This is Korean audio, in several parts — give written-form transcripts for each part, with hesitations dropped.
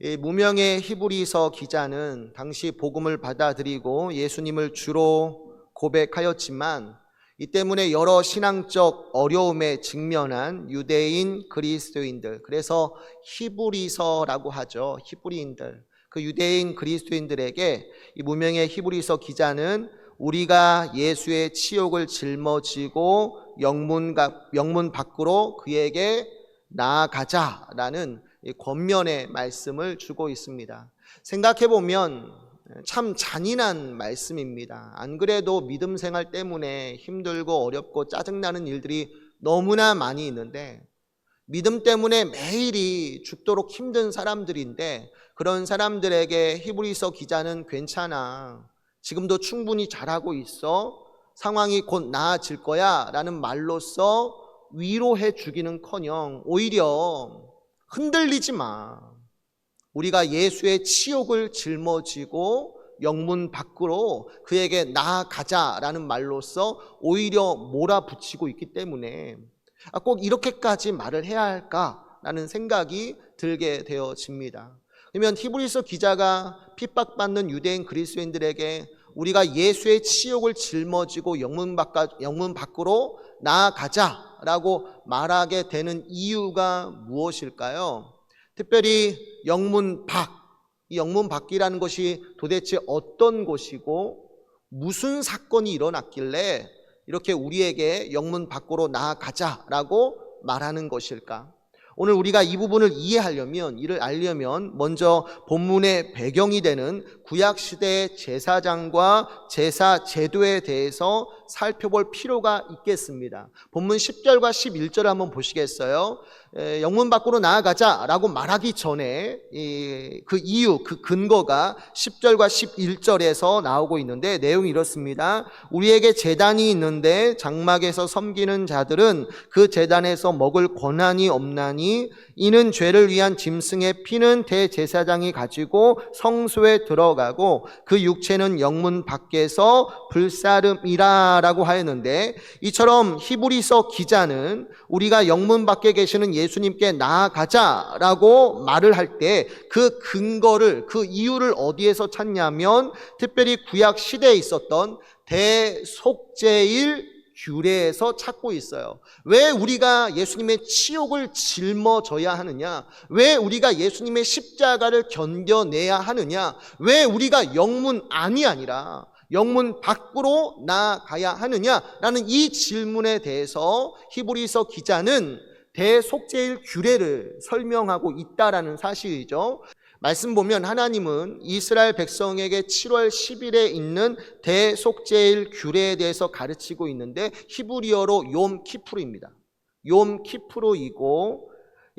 이 무명의 히브리서 기자는 당시 복음을 받아들이고 예수님을 주로 고백하였지만 이 때문에 여러 신앙적 어려움에 직면한 유대인 그리스도인들, 그래서 히브리서라고 하죠. 히브리인들, 그 유대인 그리스도인들에게 이 무명의 히브리서 기자는 우리가 예수의 치욕을 짊어지고 영문 밖으로 그에게 나아가자라는 권면의 말씀을 주고 있습니다. 생각해보면 참 잔인한 말씀입니다. 안 그래도 믿음 생활 때문에 힘들고 어렵고 짜증나는 일들이 너무나 많이 있는데, 믿음 때문에 매일이 죽도록 힘든 사람들인데, 그런 사람들에게 히브리서 기자는 괜찮아, 지금도 충분히 잘하고 있어, 상황이 곧 나아질 거야 라는 말로써 위로해 주기는커녕 오히려 흔들리지 마, 우리가 예수의 치욕을 짊어지고 영문 밖으로 그에게 나아가자라는 말로써 오히려 몰아붙이고 있기 때문에 꼭 이렇게까지 말을 해야 할까라는 생각이 들게 되어집니다. 그러면 히브리서 기자가 핍박받는 유대인 그리스도인들에게 우리가 예수의 치욕을 짊어지고 영문 밖으로 나아가자라고 말하게 되는 이유가 무엇일까요? 특별히 영문 밖, 이 영문 밖이라는 것이 도대체 어떤 곳이고 무슨 사건이 일어났길래 이렇게 우리에게 영문 밖으로 나아가자라고 말하는 것일까? 오늘 우리가 이 부분을 이해하려면, 이를 알려면 먼저 본문의 배경이 되는 구약시대의 제사장과 제사 제도에 대해서 살펴볼 필요가 있겠습니다. 본문 10절과 11절을 한번 보시겠어요? 영문 밖으로 나아가자라고 말하기 전에 그 이유, 그 근거가 10절과 11절에서 나오고 있는데 내용이 이렇습니다. 우리에게 제단이 있는데 장막에서 섬기는 자들은 그 제단에서 먹을 권한이 없나니 이는 죄를 위한 짐승의 피는 대제사장이 가지고 성소에 들어가고 그 육체는 영문 밖에서 불사름이라 라고 하였는데, 이처럼 히브리서 기자는 우리가 영문 밖에 계시는 예수님께 나아가자라고 말을 할 때 그 근거를, 그 이유를 어디에서 찾냐면 특별히 구약 시대에 있었던 대속죄일 규례에서 찾고 있어요. 왜 우리가 예수님의 치욕을 짊어져야 하느냐? 왜 우리가 예수님의 십자가를 견뎌내야 하느냐? 왜 우리가 영문 안이 아니라 영문 밖으로 나아가야 하느냐라는 이 질문에 대해서 히브리서 기자는 대속죄일 규례를 설명하고 있다라는 사실이죠. 말씀 보면 하나님은 이스라엘 백성에게 7월 10일에 있는 대속죄일 규례에 대해서 가르치고 있는데 히브리어로 욤 키프루입니다. 욤 키프루이고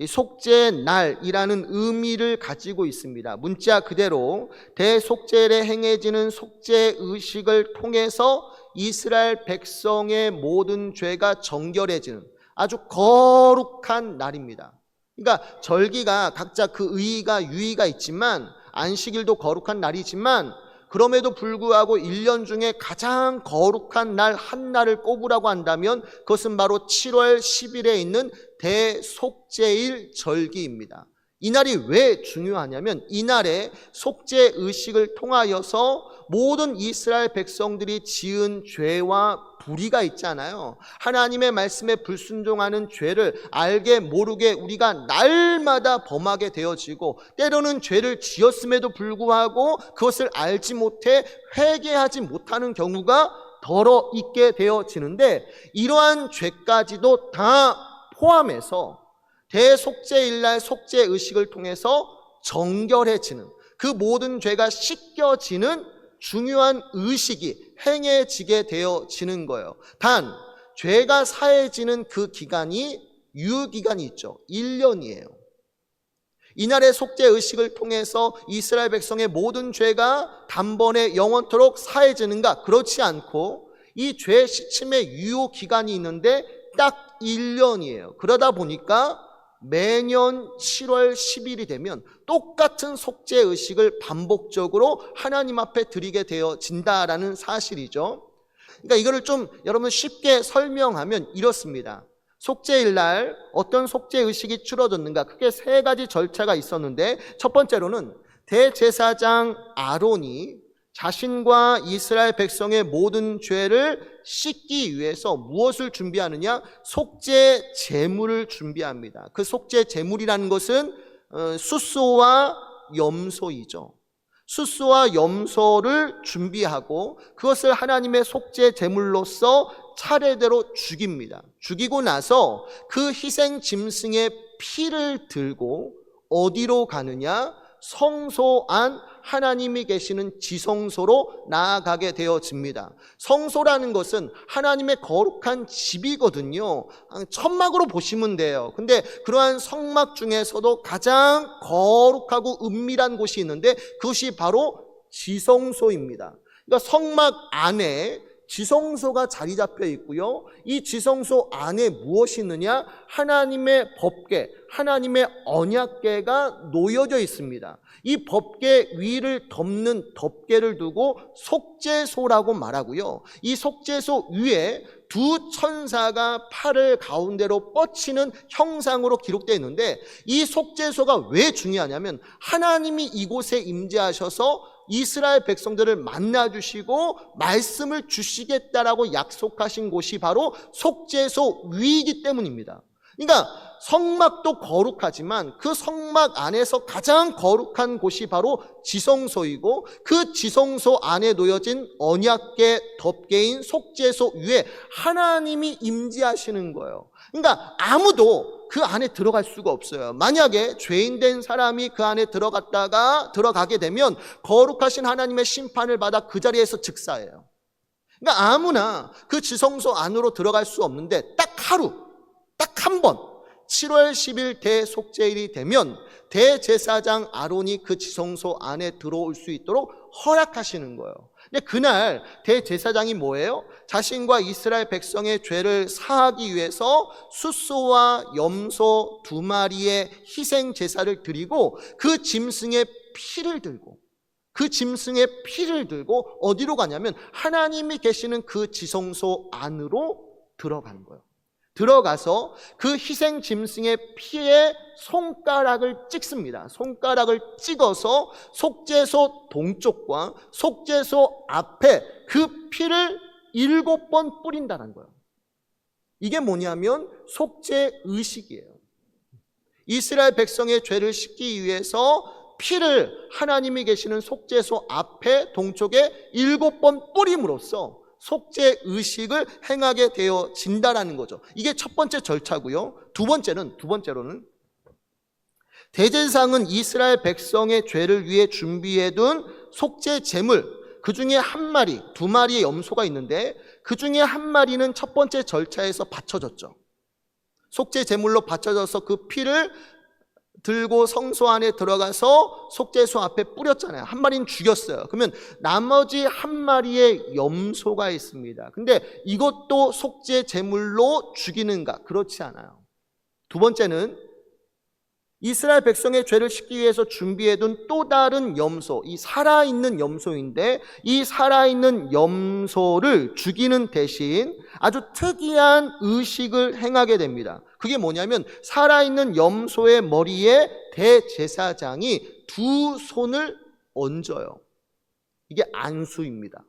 속죄의 날이라는 의미를 가지고 있습니다. 문자 그대로 대속죄일에 행해지는 속죄 의식을 통해서 이스라엘 백성의 모든 죄가 정결해지는 아주 거룩한 날입니다. 그러니까 절기가 각자 그 의의가 유의가 있지만, 안식일도 거룩한 날이지만 그럼에도 불구하고 1년 중에 가장 거룩한 날 한 날을 꼽으라고 한다면 그것은 바로 7월 10일에 있는 대속죄일 절기입니다. 이 날이 왜 중요하냐면 이날에 속죄 의식을 통하여서 모든 이스라엘 백성들이 지은 죄와 불의가 있잖아요. 하나님의 말씀에 불순종하는 죄를 알게 모르게 우리가 날마다 범하게 되어지고, 때로는 죄를 지었음에도 불구하고 그것을 알지 못해 회개하지 못하는 경우가 더러 있게 되어지는데, 이러한 죄까지도 다 포함해서 대속죄일날 속죄 의식을 통해서 정결해지는, 그 모든 죄가 씻겨지는 중요한 의식이 행해지게 되어지는 거예요. 단 죄가 사해지는 그 기간이 유효기간이 있죠. 1년이에요. 이날의 속죄 의식을 통해서 이스라엘 백성의 모든 죄가 단번에 영원토록 사해지는가? 그렇지 않고 이 죄 씻음의 유효기간이 있는데 딱 1년이에요. 그러다 보니까 매년 7월 10일이 되면 똑같은 속죄 의식을 반복적으로 하나님 앞에 드리게 되어진다라는 사실이죠. 그러니까 이거를 좀 여러분 쉽게 설명하면 이렇습니다. 속죄일 날 어떤 속죄 의식이 치러졌는가? 크게 세 가지 절차가 있었는데, 첫 번째로는 대제사장 아론이 자신과 이스라엘 백성의 모든 죄를 씻기 위해서 무엇을 준비하느냐? 속죄 제물을 준비합니다. 그 속죄 제물이라는 것은 숫소와 염소이죠. 숫소와 염소를 준비하고 그것을 하나님의 속죄 제물로서 차례대로 죽입니다. 죽이고 나서 그 희생 짐승의 피를 들고 어디로 가느냐? 성소 안 하나님이 계시는 지성소로 나아가게 되어집니다. 성소라는 것은 하나님의 거룩한 집이거든요. 천막으로 보시면 돼요. 근데 그러한 성막 중에서도 가장 거룩하고 은밀한 곳이 있는데 그것이 바로 지성소입니다. 그러니까 성막 안에 지성소가 자리 잡혀 있고요. 이 지성소 안에 무엇이 있느냐? 하나님의 법궤, 하나님의 언약궤가 놓여져 있습니다. 이 법궤 위를 덮는 덮개를 두고 속죄소라고 말하고요. 이 속죄소 위에 두 천사가 팔을 가운데로 뻗치는 형상으로 기록되어 있는데, 이 속죄소가 왜 중요하냐면 하나님이 이곳에 임재하셔서 이스라엘 백성들을 만나주시고 말씀을 주시겠다라고 약속하신 곳이 바로 속죄소 위이기 때문입니다. 그러니까 성막도 거룩하지만 그 성막 안에서 가장 거룩한 곳이 바로 지성소이고, 그 지성소 안에 놓여진 언약궤 덮개인 속죄소 위에 하나님이 임재하시는 거예요. 그러니까 아무도 그 안에 들어갈 수가 없어요. 만약에 죄인된 사람이 그 안에 들어가게 되면 거룩하신 하나님의 심판을 받아 그 자리에서 즉사해요. 그러니까 아무나 그 지성소 안으로 들어갈 수 없는데, 딱 한 번 7월 10일 대속죄일이 되면 대제사장 아론이 그 지성소 안에 들어올 수 있도록 허락하시는 거예요. 근데 그날 대제사장이 뭐예요? 자신과 이스라엘 백성의 죄를 사하기 위해서 숫소와 염소 2마리의 희생 제사를 드리고 그 짐승의 피를 들고 어디로 가냐면 하나님이 계시는 그 지성소 안으로 들어가는 거예요. 들어가서 그 희생 짐승의 피에 손가락을 찍습니다. 손가락을 찍어서 속죄소 동쪽과 속죄소 앞에 그 피를 7번 뿌린다는 거예요. 이게 뭐냐면 속죄 의식이에요. 이스라엘 백성의 죄를 씻기 위해서 피를 하나님이 계시는 속죄소 앞에 동쪽에 7번 뿌림으로써 속죄 의식을 행하게 되어진다라는 거죠. 이게 첫 번째 절차고요. 두 번째로는 대제사장은 이스라엘 백성의 죄를 위해 준비해둔 속죄 제물, 그 중에 1마리, 2마리의 염소가 있는데 그 중에 1마리는 첫 번째 절차에서 바쳐졌죠. 속죄 제물로 바쳐져서 그 피를 들고 성소 안에 들어가서 속죄소 앞에 뿌렸잖아요. 1마리는 죽였어요. 그러면 나머지 1마리의 염소가 있습니다. 근데 이것도 속죄 제물로 죽이는가? 그렇지 않아요. 두 번째는 이스라엘 백성의 죄를 씻기 위해서 준비해둔 또 다른 염소, 이 살아있는 염소인데 이 살아있는 염소를 죽이는 대신 아주 특이한 의식을 행하게 됩니다. 그게 뭐냐면 살아있는 염소의 머리에 대제사장이 2손을 얹어요. 이게 안수입니다.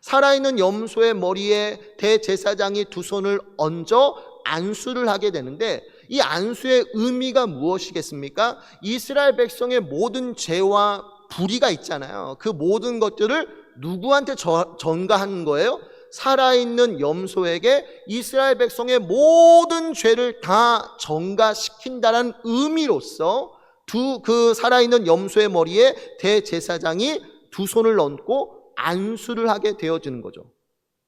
살아있는 염소의 머리에 대제사장이 2손을 얹어 안수를 하게 되는데, 이 안수의 의미가 무엇이겠습니까? 이스라엘 백성의 모든 죄와 불의가 있잖아요. 그 모든 것들을 누구한테 전가하는 거예요? 살아있는 염소에게 이스라엘 백성의 모든 죄를 다 전가시킨다는 의미로서 그 살아있는 염소의 머리에 대제사장이 2손을 얹고 안수를 하게 되어지는 거죠.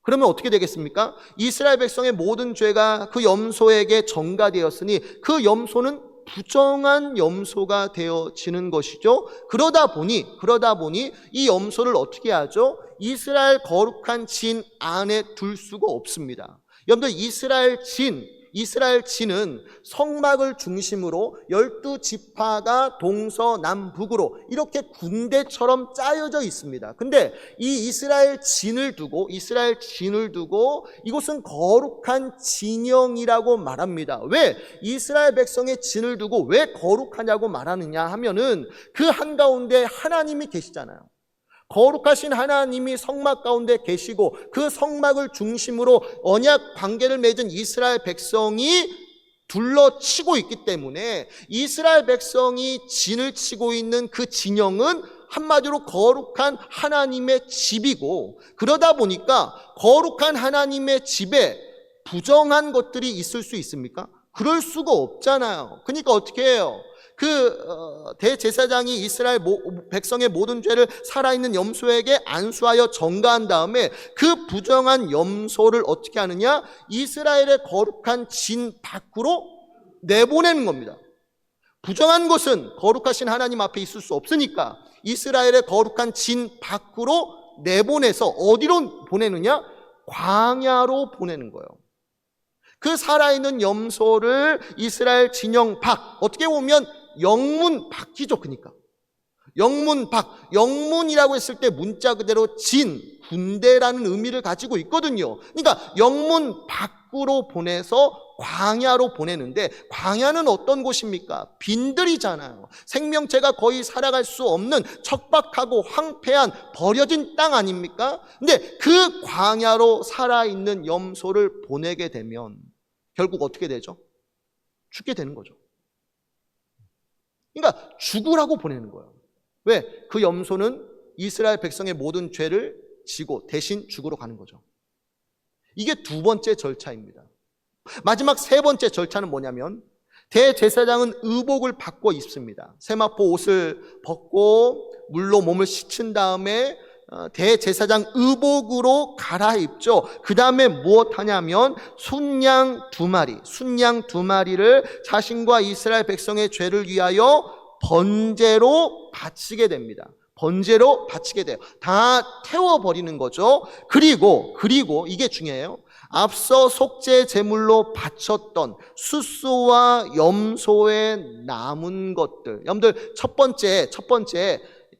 그러면 어떻게 되겠습니까? 이스라엘 백성의 모든 죄가 그 염소에게 전가되었으니 그 염소는 부정한 염소가 되어지는 것이죠. 그러다 보니 이 염소를 어떻게 하죠? 이스라엘 거룩한 진 안에 둘 수가 없습니다. 여러분들, 이스라엘 진, 이스라엘 진은 성막을 중심으로 12지파가 동서남북으로 이렇게 군대처럼 짜여져 있습니다. 근데 이 이스라엘 진을 두고 이곳은 거룩한 진영이라고 말합니다. 왜 이스라엘 백성의 진을 두고 왜 거룩하냐고 말하느냐 하면은 그 한가운데 하나님이 계시잖아요. 거룩하신 하나님이 성막 가운데 계시고 그 성막을 중심으로 언약 관계를 맺은 이스라엘 백성이 둘러치고 있기 때문에 이스라엘 백성이 진을 치고 있는 그 진영은 한마디로 거룩한 하나님의 집이고, 그러다 보니까 거룩한 하나님의 집에 부정한 것들이 있을 수 있습니까? 그럴 수가 없잖아요. 그러니까 어떻게 해요? 대제사장이 이스라엘 백성의 모든 죄를 살아있는 염소에게 안수하여 정가한 다음에 그 부정한 염소를 어떻게 하느냐? 이스라엘의 거룩한 진 밖으로 내보내는 겁니다. 부정한 것은 거룩하신 하나님 앞에 있을 수 없으니까 이스라엘의 거룩한 진 밖으로 내보내서 어디로 보내느냐? 광야로 보내는 거예요. 그 살아있는 염소를 이스라엘 진영 밖, 어떻게 보면 영문 밖이죠. 그러니까 영문 밖, 영문이라고 했을 때 문자 그대로 진, 군대라는 의미를 가지고 있거든요. 그러니까 영문 밖으로 보내서 광야로 보내는데, 광야는 어떤 곳입니까? 빈들이잖아요. 생명체가 거의 살아갈 수 없는 척박하고 황폐한 버려진 땅 아닙니까? 근데 그 광야로 살아있는 염소를 보내게 되면 결국 어떻게 되죠? 죽게 되는 거죠. 그러니까 죽으라고 보내는 거예요. 왜? 그 염소는 이스라엘 백성의 모든 죄를 지고 대신 죽으러 가는 거죠. 이게 두 번째 절차입니다. 마지막 세 번째 절차는 뭐냐면, 대제사장은 의복을 바꿔 입습니다. 세마포 옷을 벗고 물로 몸을 씻은 다음에 대제사장 의복으로 갈아입죠. 그 다음에 무엇 하냐면 순양 두 마리를 자신과 이스라엘 백성의 죄를 위하여 번제로 바치게 됩니다. 번제로 바치게 돼요. 다 태워버리는 거죠. 그리고 이게 중요해요. 앞서 속죄 제물로 바쳤던 숫소와 염소의 남은 것들. 여러분들 첫 번째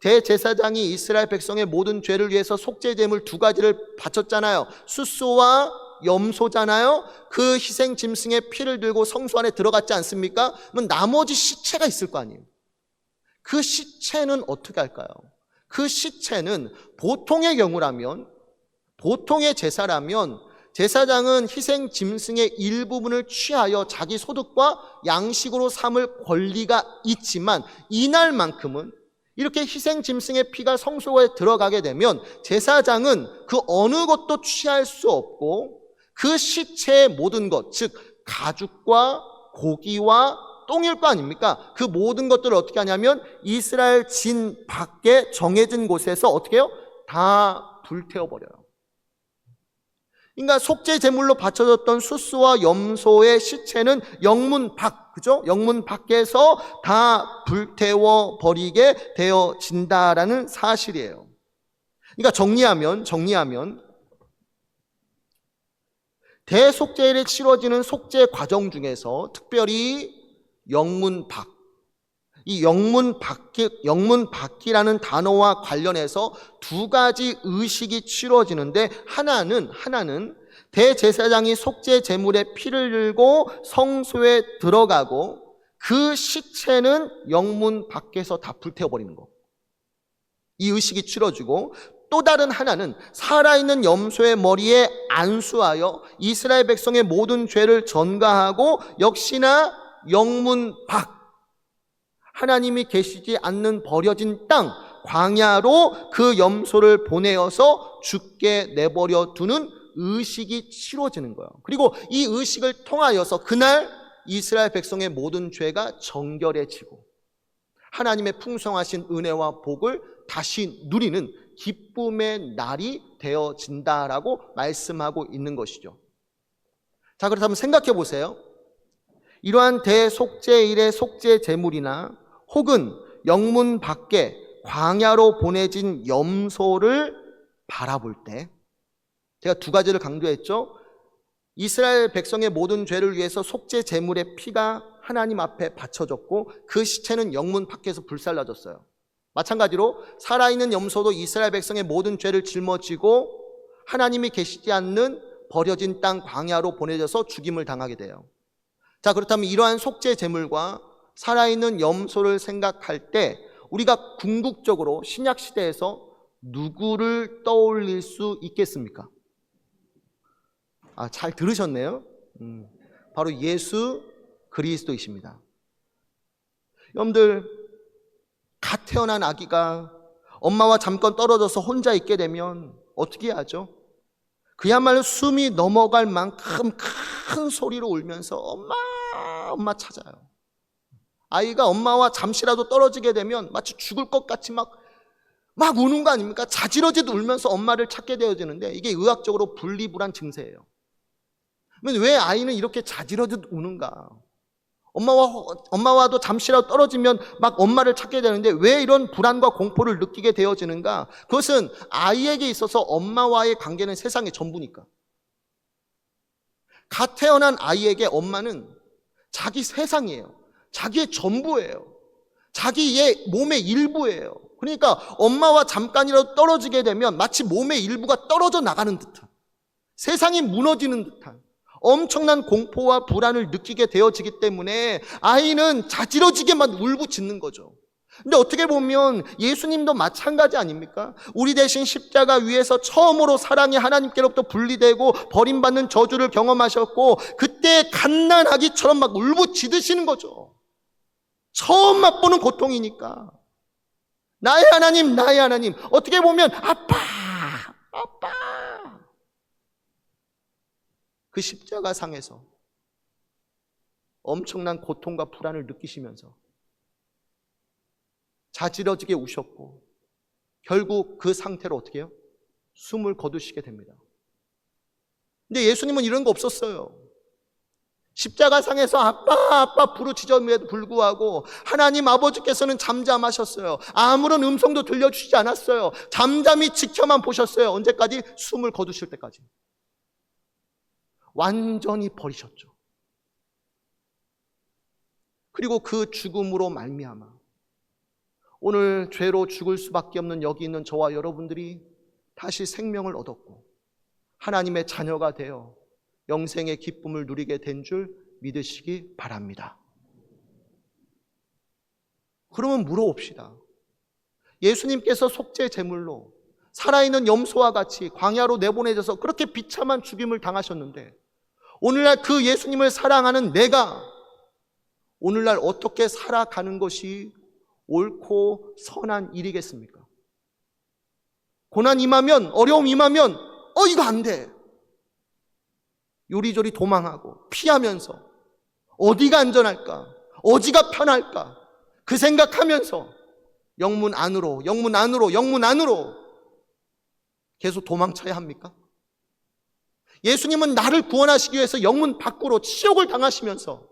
대제사장이 이스라엘 백성의 모든 죄를 위해서 속죄 제물 두 가지를 바쳤잖아요. 숫소와 염소잖아요. 그 희생 짐승의 피를 들고 성소 안에 들어갔지 않습니까? 그럼 나머지 시체가 있을 거 아니에요. 그 시체는 어떻게 할까요? 그 시체는 보통의 경우라면, 보통의 제사라면 제사장은 희생 짐승의 일부분을 취하여 자기 소득과 양식으로 삼을 권리가 있지만, 이날만큼은 이렇게 희생 짐승의 피가 성소에 들어가게 되면 제사장은 그 어느 것도 취할 수 없고 그 시체의 모든 것, 즉 가죽과 고기와 똥일 거 아닙니까? 그 모든 것들을 어떻게 하냐면 이스라엘 진 밖에 정해진 곳에서 어떻게 해요? 다 불태워버려요. 그러니까 속죄 제물로 바쳐졌던 숫소와 염소의 시체는 영문 밖, 그죠? 영문 밖에서 다 불태워 버리게 되어진다라는 사실이에요. 그러니까 정리하면 대속죄일에 치러지는 속죄 과정 중에서 특별히 영문 밖, 이 영문 밖이라는 단어와 관련해서 두 가지 의식이 치러지는데, 하나는 대제사장이 속죄 제물의 피를 들고 성소에 들어가고 그 시체는 영문 밖에서 다 불태워버리는 거. 이 의식이 치러지고, 또 다른 하나는 살아있는 염소의 머리에 안수하여 이스라엘 백성의 모든 죄를 전가하고 역시나 영문 밖, 하나님이 계시지 않는 버려진 땅, 광야로 그 염소를 보내어서 죽게 내버려 두는 의식이 치러지는 거예요. 그리고 이 의식을 통하여서 그날 이스라엘 백성의 모든 죄가 정결해지고 하나님의 풍성하신 은혜와 복을 다시 누리는 기쁨의 날이 되어진다라고 말씀하고 있는 것이죠. 자, 그렇다면 생각해 보세요. 이러한 대속죄일의 속죄 제물이나 혹은 영문 밖에 광야로 보내진 염소를 바라볼 때, 제가 두 가지를 강조했죠. 이스라엘 백성의 모든 죄를 위해서 속죄 제물의 피가 하나님 앞에 바쳐졌고 그 시체는 영문 밖에서 불살라졌어요. 마찬가지로 살아있는 염소도 이스라엘 백성의 모든 죄를 짊어지고 하나님이 계시지 않는 버려진 땅 광야로 보내져서 죽임을 당하게 돼요. 자, 그렇다면 이러한 속죄 제물과 살아있는 염소를 생각할 때 우리가 궁극적으로 신약 시대에서 누구를 떠올릴 수 있겠습니까? 잘 들으셨네요. 바로 예수 그리스도이십니다. 여러분들, 갓 태어난 아기가 엄마와 잠깐 떨어져서 혼자 있게 되면 어떻게 하죠? 그야말로 숨이 넘어갈 만큼 큰 소리로 울면서 엄마, 엄마 찾아요. 아이가 엄마와 잠시라도 떨어지게 되면 마치 죽을 것 같이 막 우는 거 아닙니까? 자지러지도 울면서 엄마를 찾게 되어지는데 이게 의학적으로 분리불안 증세예요. 왜 아이는 이렇게 자지러지도 우는가? 엄마와도 잠시라도 떨어지면 막 엄마를 찾게 되는데 왜 이런 불안과 공포를 느끼게 되어지는가? 그것은 아이에게 있어서 엄마와의 관계는 세상의 전부니까. 갓 태어난 아이에게 엄마는 자기 세상이에요. 자기의 전부예요. 자기의 몸의 일부예요. 그러니까 엄마와 잠깐이라도 떨어지게 되면 마치 몸의 일부가 떨어져 나가는 듯한, 세상이 무너지는 듯한 엄청난 공포와 불안을 느끼게 되어지기 때문에 아이는 자지러지게만 울부짖는 거죠. 근데 어떻게 보면 예수님도 마찬가지 아닙니까? 우리 대신 십자가 위에서 처음으로 사랑의 하나님께로부터 분리되고 버림받는 저주를 경험하셨고 그때 갓난아기처럼 막 울부짖으시는 거죠. 처음 맛보는 고통이니까. 나의 하나님, 나의 하나님. 어떻게 보면 아빠, 아빠. 그 십자가 상에서 엄청난 고통과 불안을 느끼시면서 자지러지게 우셨고 결국 그 상태로 어떻게 해요? 숨을 거두시게 됩니다. 근데 예수님은 이런 거 없었어요. 십자가 상에서 아빠, 아빠 부르짖음에도 불구하고 하나님 아버지께서는 잠잠하셨어요. 아무런 음성도 들려주시지 않았어요. 잠잠히 지켜만 보셨어요. 언제까지? 숨을 거두실 때까지. 완전히 버리셨죠. 그리고 그 죽음으로 말미암아 오늘 죄로 죽을 수밖에 없는 여기 있는 저와 여러분들이 다시 생명을 얻었고 하나님의 자녀가 되어 영생의 기쁨을 누리게 된 줄 믿으시기 바랍니다. 그러면 물어봅시다. 예수님께서 속죄 제물로 살아있는 염소와 같이 광야로 내보내져서 그렇게 비참한 죽임을 당하셨는데 오늘날 그 예수님을 사랑하는 내가 오늘날 어떻게 살아가는 것이 옳고 선한 일이겠습니까? 고난 임하면, 어려움 임하면 이거 안 돼. 요리조리 도망하고 피하면서 어디가 안전할까? 어디가 편할까? 그 생각하면서 영문 안으로 계속 도망쳐야 합니까? 예수님은 나를 구원하시기 위해서 영문 밖으로 치욕을 당하시면서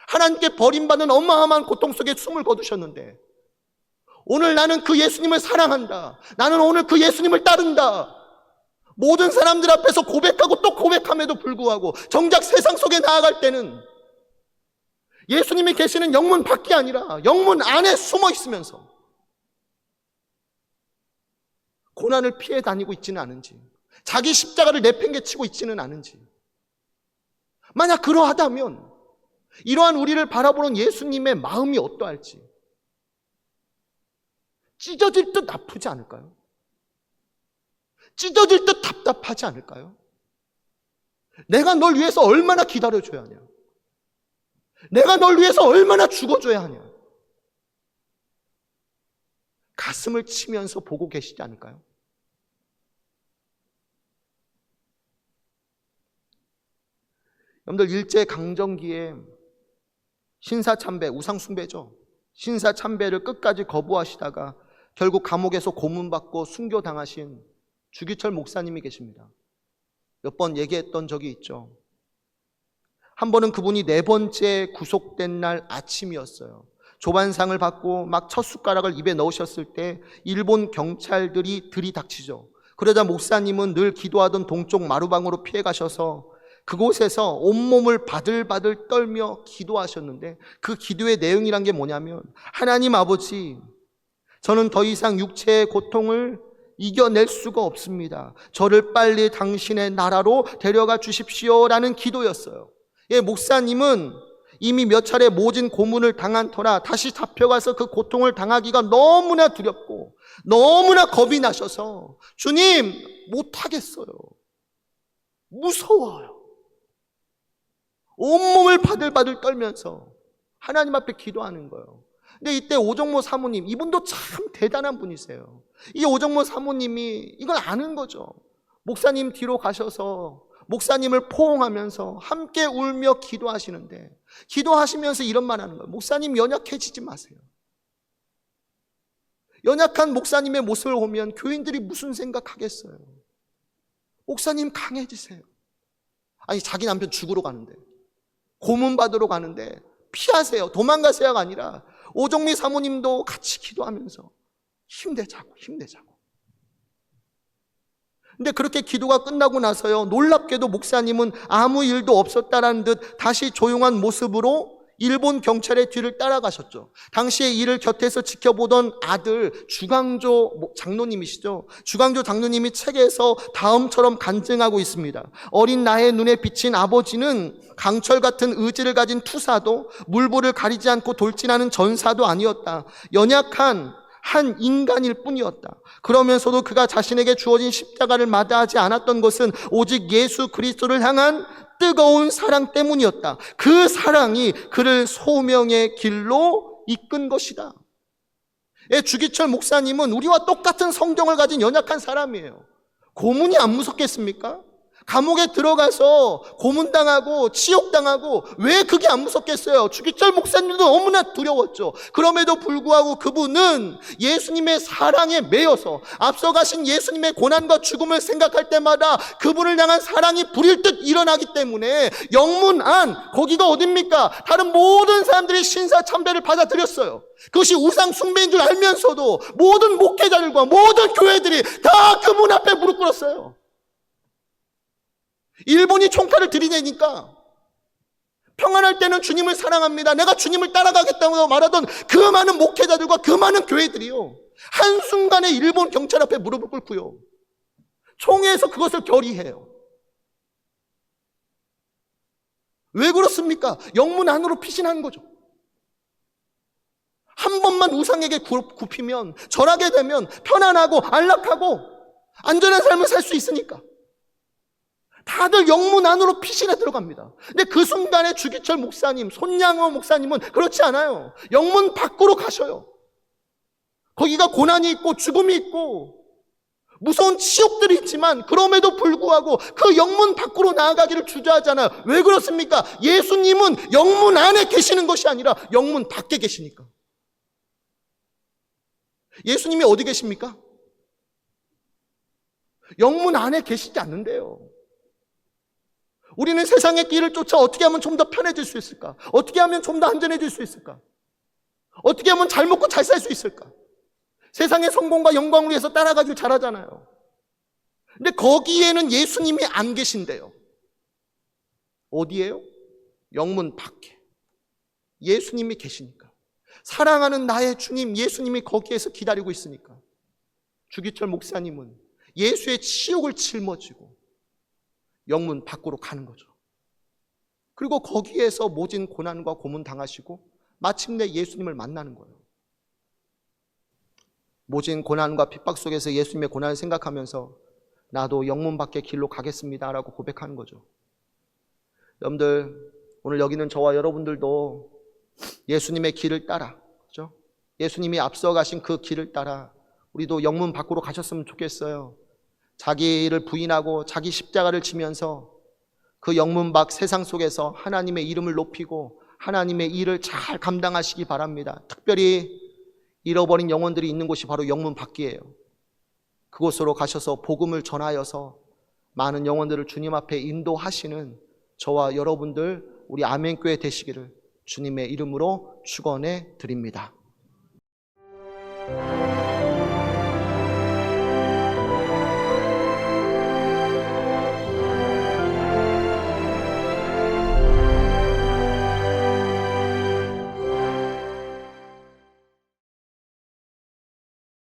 하나님께 버림받는 어마어마한 고통 속에 숨을 거두셨는데 오늘 나는 그 예수님을 사랑한다. 나는 오늘 그 예수님을 따른다. 모든 사람들 앞에서 고백하고 또 고백함에도 불구하고 정작 세상 속에 나아갈 때는 예수님이 계시는 영문 밖이 아니라 영문 안에 숨어 있으면서 고난을 피해 다니고 있지는 않은지, 자기 십자가를 내팽개치고 있지는 않은지, 만약 그러하다면 이러한 우리를 바라보는 예수님의 마음이 어떠할지, 찢어질 듯 아프지 않을까요? 찢어질 듯 답답하지 않을까요? 내가 널 위해서 얼마나 기다려줘야 하냐? 내가 널 위해서 얼마나 죽어줘야 하냐? 가슴을 치면서 보고 계시지 않을까요? 여러분들 일제강점기에 신사참배, 우상숭배죠. 신사참배를 끝까지 거부하시다가 결국 감옥에서 고문받고 순교당하신 주기철 목사님이 계십니다. 몇 번 얘기했던 적이 있죠. 한 번은 그분이 4번째 구속된 날 아침이었어요. 조반상을 받고 막 첫 숟가락을 입에 넣으셨을 때 일본 경찰들이 들이닥치죠. 그러자 목사님은 늘 기도하던 동쪽 마루방으로 피해 가셔서 그곳에서 온몸을 바들바들 떨며 기도하셨는데, 그 기도의 내용이란 게 뭐냐면, 하나님 아버지, 저는 더 이상 육체의 고통을 이겨낼 수가 없습니다. 저를 빨리 당신의 나라로 데려가 주십시오 라는 기도였어요. 예, 목사님은 이미 몇 차례 모진 고문을 당한 터라 다시 잡혀가서 그 고통을 당하기가 너무나 두렵고 너무나 겁이 나셔서, 주님, 못하겠어요. 무서워요. 온몸을 바들바들 떨면서 하나님 앞에 기도하는 거예요. 근데 이때 오정모 사모님, 이분도 참 대단한 분이세요. 이 오정모 사모님이 이걸 아는 거죠. 목사님 뒤로 가셔서 목사님을 포옹하면서 함께 울며 기도하시는데, 기도하시면서 이런 말 하는 거예요. 목사님, 연약해지지 마세요. 연약한 목사님의 모습을 보면 교인들이 무슨 생각하겠어요? 목사님, 강해지세요. 아니, 자기 남편 죽으러 가는데, 고문받으러 가는데 피하세요, 도망가세요가 아니라 오정미 사모님도 같이 기도하면서 힘내자고. 근데 그렇게 기도가 끝나고 나서요, 놀랍게도 목사님은 아무 일도 없었다라는 듯 다시 조용한 모습으로 일본 경찰의 뒤를 따라가셨죠. 당시에 이를 곁에서 지켜보던 아들 주강조 장로님이시죠. 주강조 장로님이 책에서 다음처럼 간증하고 있습니다. 어린 나의 눈에 비친 아버지는 강철 같은 의지를 가진 투사도, 물보를 가리지 않고 돌진하는 전사도 아니었다. 연약한 한 인간일 뿐이었다. 그러면서도 그가 자신에게 주어진 십자가를 마다하지 않았던 것은 오직 예수 그리스도를 향한 뜨거운 사랑 때문이었다. 그 사랑이 그를 소명의 길로 이끈 것이다. 주기철 목사님은 우리와 똑같은 성경을 가진 연약한 사람이에요. 고문이 안 무섭겠습니까? 감옥에 들어가서 고문당하고 치욕당하고 왜 그게 안 무섭겠어요? 주기철 목사님도 너무나 두려웠죠. 그럼에도 불구하고 그분은 예수님의 사랑에 매여서 앞서가신 예수님의 고난과 죽음을 생각할 때마다 그분을 향한 사랑이 불일 듯 일어나기 때문에 영문 안, 거기가 어딥니까? 다른 모든 사람들이 신사 참배를 받아들였어요. 그것이 우상 숭배인 줄 알면서도 모든 목회자들과 모든 교회들이 다 그분 앞에 무릎 꿇었어요. 일본이 총칼을 들이대니까 평안할 때는 주님을 사랑합니다, 내가 주님을 따라가겠다고 말하던 그 많은 목회자들과 그 많은 교회들이요, 한순간에 일본 경찰 앞에 무릎을 꿇고요, 총회에서 그것을 결의해요. 왜 그렇습니까? 영문 안으로 피신한 거죠. 한 번만 우상에게 굽히면, 절하게 되면 편안하고 안락하고 안전한 삶을 살 수 있으니까 다들 영문 안으로 피신해 들어갑니다. 근데 그 순간에 주기철 목사님, 손양호 목사님은 그렇지 않아요. 영문 밖으로 가셔요. 거기가 고난이 있고 죽음이 있고 무서운 치욕들이 있지만 그럼에도 불구하고 그 영문 밖으로 나아가기를 주저하잖아요. 왜 그렇습니까? 예수님은 영문 안에 계시는 것이 아니라 영문 밖에 계시니까. 예수님이 어디 계십니까? 영문 안에 계시지 않는데요. 우리는 세상의 길을 쫓아 어떻게 하면 좀 더 편해질 수 있을까? 어떻게 하면 좀 더 안전해질 수 있을까? 어떻게 하면 잘 먹고 잘 살 수 있을까? 세상의 성공과 영광을 위해서 따라가길 잘하잖아요. 근데 거기에는 예수님이 안 계신대요. 어디예요? 영문 밖에. 예수님이 계시니까. 사랑하는 나의 주님 예수님이 거기에서 기다리고 있으니까. 주기철 목사님은 예수의 치욕을 짊어지고 영문 밖으로 가는 거죠. 그리고 거기에서 모진 고난과 고문 당하시고 마침내 예수님을 만나는 거예요. 모진 고난과 핍박 속에서 예수님의 고난을 생각하면서 나도 영문 밖의 길로 가겠습니다 라고 고백하는 거죠. 여러분들, 오늘 여기 있는 저와 여러분들도 예수님의 길을 따라, 그렇죠? 예수님이 앞서가신 그 길을 따라 우리도 영문 밖으로 가셨으면 좋겠어요. 자기를 부인하고 자기 십자가를 지면서 그 영문 밖 세상 속에서 하나님의 이름을 높이고 하나님의 일을 잘 감당하시기 바랍니다. 특별히 잃어버린 영혼들이 있는 곳이 바로 영문 밖이에요. 그곳으로 가셔서 복음을 전하여서 많은 영혼들을 주님 앞에 인도하시는 저와 여러분들, 우리 아멘교회 되시기를 주님의 이름으로 축원해 드립니다.